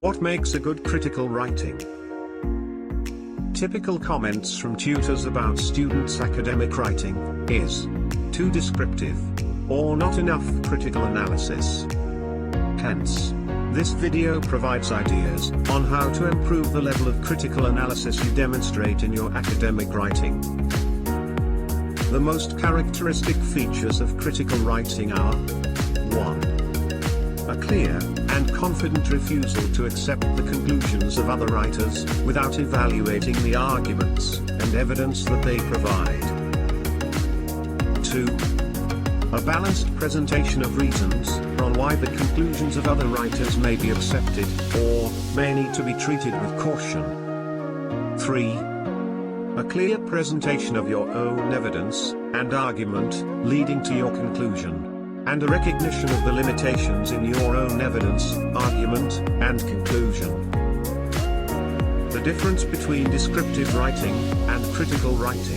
What makes a good critical writing? Typical comments from tutors about students' academic writing is too descriptive or not enough critical analysis. Hence, this video provides ideas on how to improve the level of critical analysis you demonstrate in your academic writing. The most characteristic features of critical writing are 1. A clear and confident refusal to accept the conclusions of other writers without evaluating the arguments and evidence that they provide. 2. A balanced presentation of reasons on why the conclusions of other writers may be accepted or may need to be treated with caution. 3. A clear presentation of your own evidence and argument leading to your conclusion, and a recognition of the limitations in your own evidence, argument, and conclusion. The difference between descriptive writing and critical writing.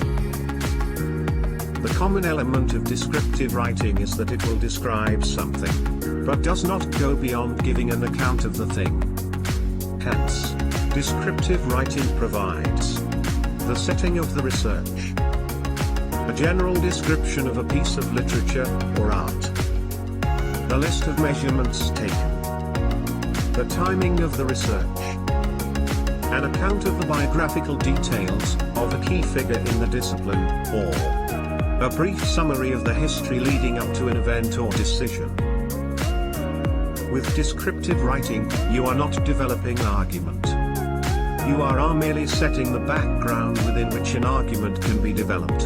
The common element of descriptive writing is that it will describe something, but does not go beyond giving an account of the thing. Hence, descriptive writing provides the setting of the research, a general description of a piece of literature or art, the list of measurements taken, the timing of the research, an account of the biographical details of a key figure in the discipline, or a brief summary of the history leading up to an event or decision. With descriptive writing, you are not developing argument. You are merely setting the background within which an argument can be developed.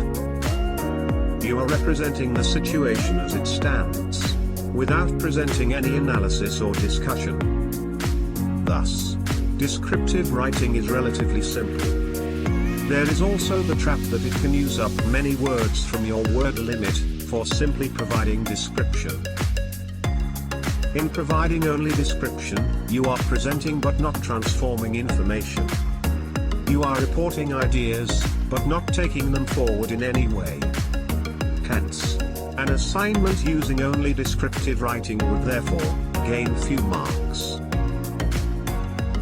You are representing the situation as it stands, without presenting any analysis or discussion. Thus, descriptive writing is relatively simple. There is also the trap that it can use up many words from your word limit for simply providing description. In providing only description, you are presenting but not transforming information. You are reporting ideas, but not taking them forward in any way. Hence, an assignment using only descriptive writing would therefore gain few marks.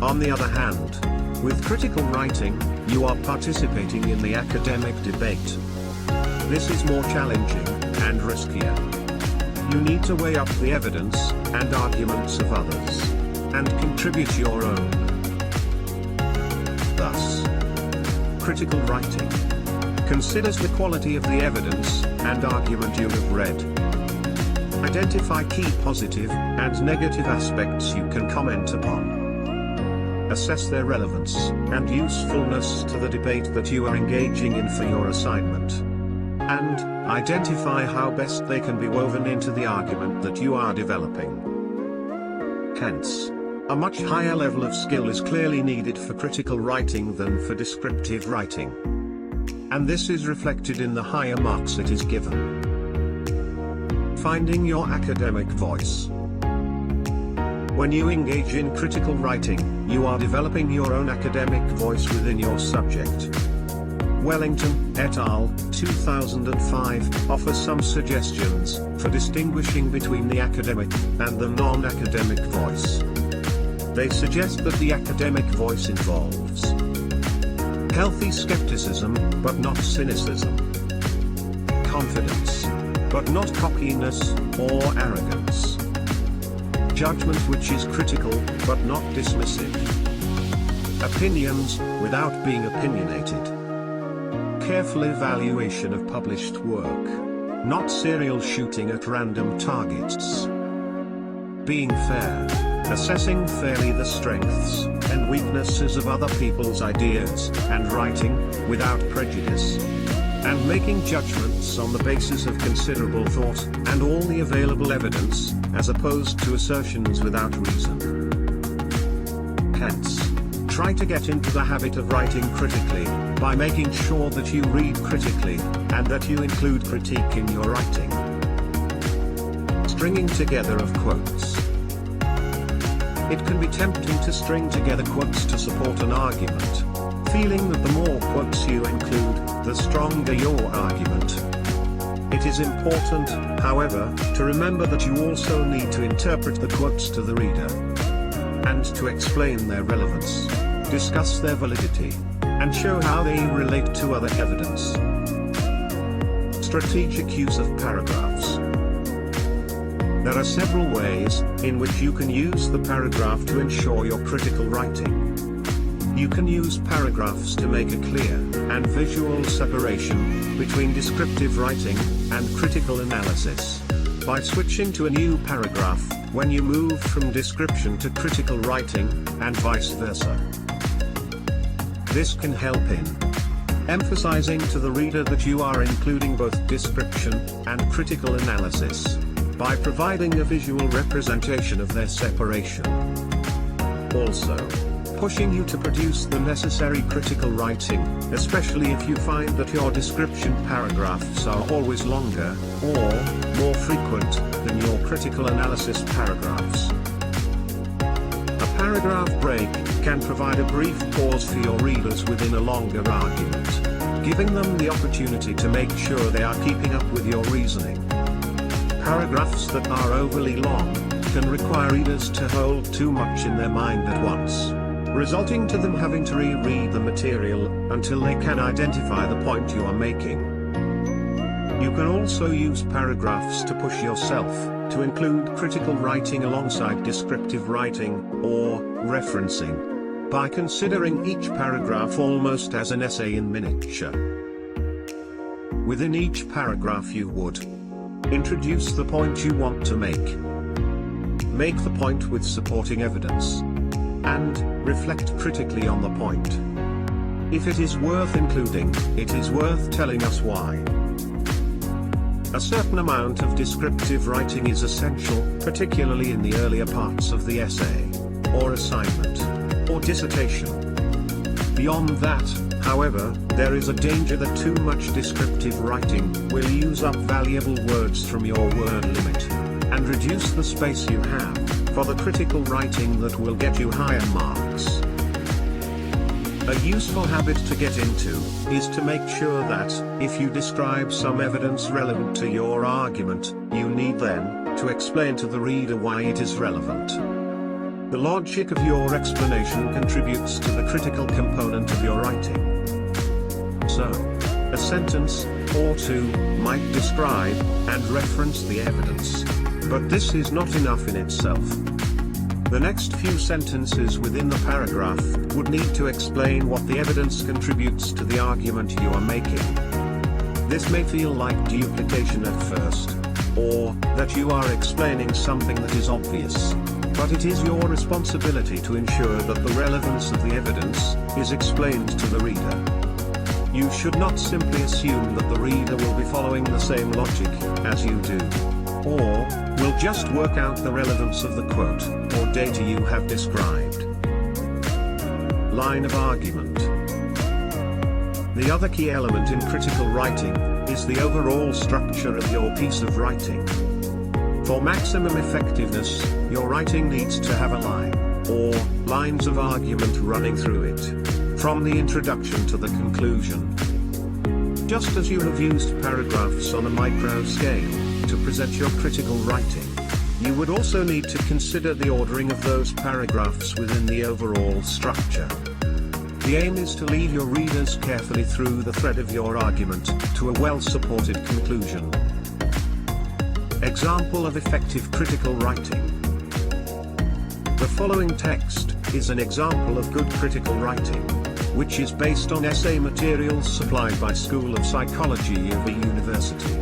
On the other hand, with critical writing, you are participating in the academic debate. This is more challenging and riskier. You need to weigh up the evidence and arguments of others, and contribute your own. Thus, critical writing considers the quality of the evidence and argument you have read. Identify key positive and negative aspects you can comment upon. Assess their relevance and usefulness to the debate that you are engaging in for your assignment. And identify how best they can be woven into the argument that you are developing. Hence, a much higher level of skill is clearly needed for critical writing than for descriptive writing. And this is reflected in the higher marks it is given. Finding your academic voice. When you engage in critical writing, you are developing your own academic voice within your subject. Wellington, et al., 2005, offers some suggestions for distinguishing between the academic and the non-academic voice. They suggest that the academic voice involves healthy skepticism, but not cynicism. Confidence, but not cockiness or arrogance. Judgment which is critical, but not dismissive. Opinions, without being opinionated. Careful evaluation of published work, not serial shooting at random targets. Being fair, assessing fairly the strengths and weaknesses of other people's ideas and writing, without prejudice. And making judgments on the basis of considerable thought and all the available evidence, as opposed to assertions without reason. Hence, try to get into the habit of writing critically, by making sure that you read critically, and that you include critique in your writing. Stringing together of quotes. It can be tempting to string together quotes to support an argument, feeling that the more quotes you include, the stronger your argument. It is important, however, to remember that you also need to interpret the quotes to the reader. and to explain their relevance, discuss their validity, and show how they relate to other evidence. Strategic use of paragraphs. There are several ways in which you can use the paragraph to ensure your critical writing. You can use paragraphs to make a clear and visual separation between descriptive writing and critical analysis by switching to a new paragraph when you move from description to critical writing, and vice versa. This can help in emphasizing to the reader that you are including both description and critical analysis by providing a visual representation of their separation. Also, pushing you to produce the necessary critical writing, especially if you find that your description paragraphs are always longer, or more frequent, than your critical analysis paragraphs. A paragraph break can provide a brief pause for your readers within a longer argument, giving them the opportunity to make sure they are keeping up with your reasoning. Paragraphs that are overly long can require readers to hold too much in their mind at once, resulting to them having to reread the material until they can identify the point you are making. You can also use paragraphs to push yourself to include critical writing alongside descriptive writing, or referencing, by considering each paragraph almost as an essay in miniature. Within each paragraph you would introduce the point you want to make the point with supporting evidence, and reflect critically on the point. If it is worth including, it is worth telling us why. A certain amount of descriptive writing is essential, particularly in the earlier parts of the essay, or assignment, or dissertation. Beyond that, however, there is a danger that too much descriptive writing will use up valuable words from your word limit, and reduce the space you have for the critical writing that will get you higher marks. A useful habit to get into is to make sure that, if you describe some evidence relevant to your argument, you need then to explain to the reader why it is relevant. The logic of your explanation contributes to the critical component of your writing. So, a sentence or two might describe and reference the evidence, but this is not enough in itself. The next few sentences within the paragraph would need to explain what the evidence contributes to the argument you are making. This may feel like duplication at first, or that you are explaining something that is obvious, but it is your responsibility to ensure that the relevance of the evidence is explained to the reader. You should not simply assume that the reader will be following the same logic as you do, or will just work out the relevance of the quote or data you have described. Line of argument. The other key element in critical writing is the overall structure of your piece of writing. For maximum effectiveness, your writing needs to have a line, or lines of argument running through it, from the introduction to the conclusion. Just as you have used paragraphs on a micro scale to present your critical writing, you would also need to consider the ordering of those paragraphs within the overall structure. The aim is to lead your readers carefully through the thread of your argument to a well-supported conclusion. Example of effective critical writing. The following text is an example of good critical writing, which is based on essay materials supplied by School of Psychology of a university.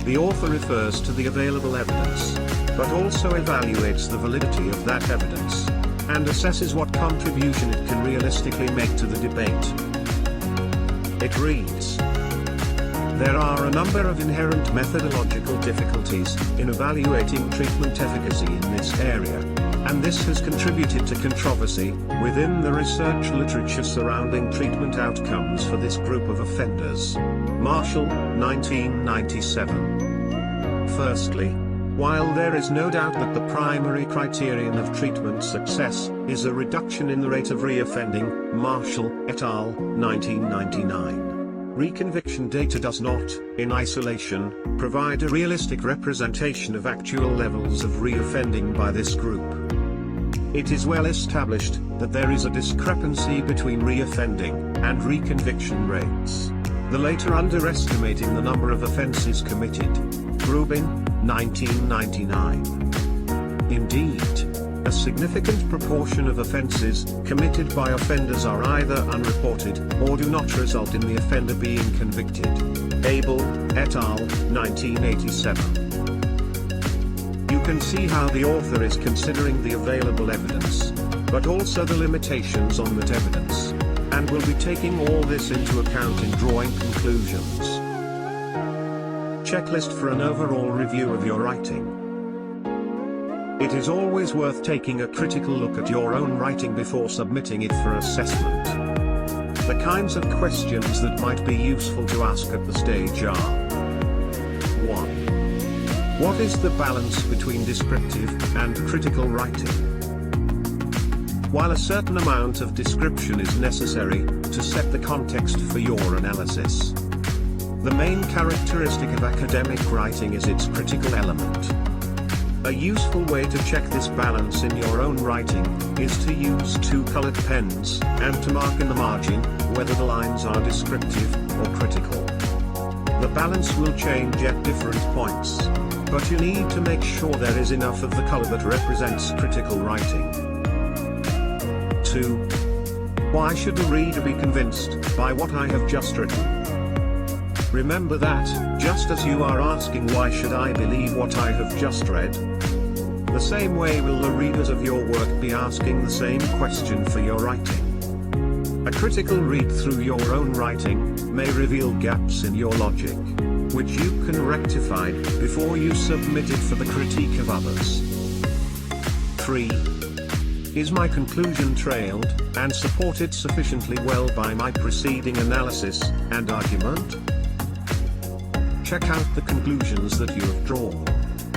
The author refers to the available evidence, but also evaluates the validity of that evidence, and assesses what contribution it can realistically make to the debate. It reads: there are a number of inherent methodological difficulties in evaluating treatment efficacy in this area, and this has contributed to controversy within the research literature surrounding treatment outcomes for this group of offenders. Marshall, 1997. Firstly, while there is no doubt that the primary criterion of treatment success is a reduction in the rate of reoffending, Marshall, et al., 1999. Reconviction data does not, in isolation, provide a realistic representation of actual levels of reoffending by this group. It is well established that there is a discrepancy between reoffending and reconviction rates, the latter underestimating the number of offences committed. Rubin, 1999. Indeed, a significant proportion of offences committed by offenders are either unreported or do not result in the offender being convicted. Abel, et al., 1987. You can see how the author is considering the available evidence, but also the limitations on that evidence, and will be taking all this into account in drawing conclusions. Checklist for an overall review of your writing. It is always worth taking a critical look at your own writing before submitting it for assessment. The kinds of questions that might be useful to ask at the stage are: 1. What is the balance between descriptive and critical writing? While a certain amount of description is necessary to set the context for your analysis, the main characteristic of academic writing is its critical element. A useful way to check this balance in your own writing is to use two colored pens and to mark in the margin whether the lines are descriptive or critical. The balance will change at different points, but you need to make sure there is enough of the color that represents critical writing. 2. Why should a reader be convinced by what I have just written? Remember that, just as you are asking why should I believe what I have just read, the same way will the readers of your work be asking the same question for your writing. A critical read through your own writing may reveal gaps in your logic, which you can rectify before you submit it for the critique of others. 3. Is my conclusion trailed and supported sufficiently well by my preceding analysis and argument? Check out the conclusions that you have drawn.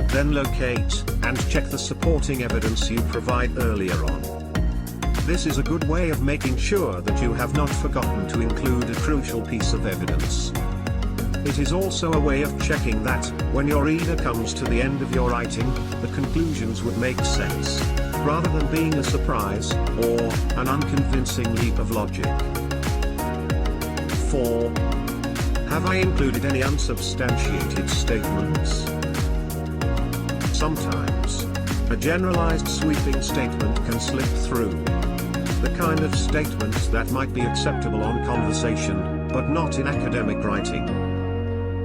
Then locate and check the supporting evidence you provide earlier on. This is a good way of making sure that you have not forgotten to include a crucial piece of evidence. It is also a way of checking that, when your reader comes to the end of your writing, the conclusions would make sense, rather than being a surprise or an unconvincing leap of logic. 4. Have I included any unsubstantiated statements? Sometimes, a generalized sweeping statement can slip through. The kind of statements that might be acceptable on conversation, but not in academic writing.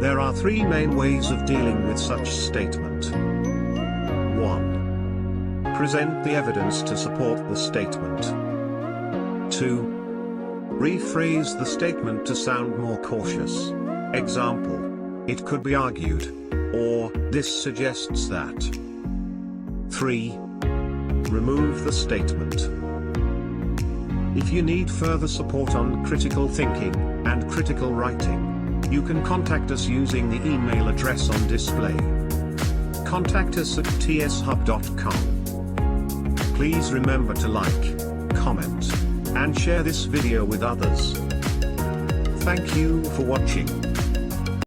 There are three main ways of dealing with such statement. 1. Present the evidence to support the statement. 2. Rephrase the statement to sound more cautious. Example: it could be argued, or this suggests that. 3. Remove the statement. If you need further support on critical thinking and critical writing, you can contact us using the email address on display. Contact us at tshub.com. Please remember to like, comment, and share this video with others. Thank you for watching.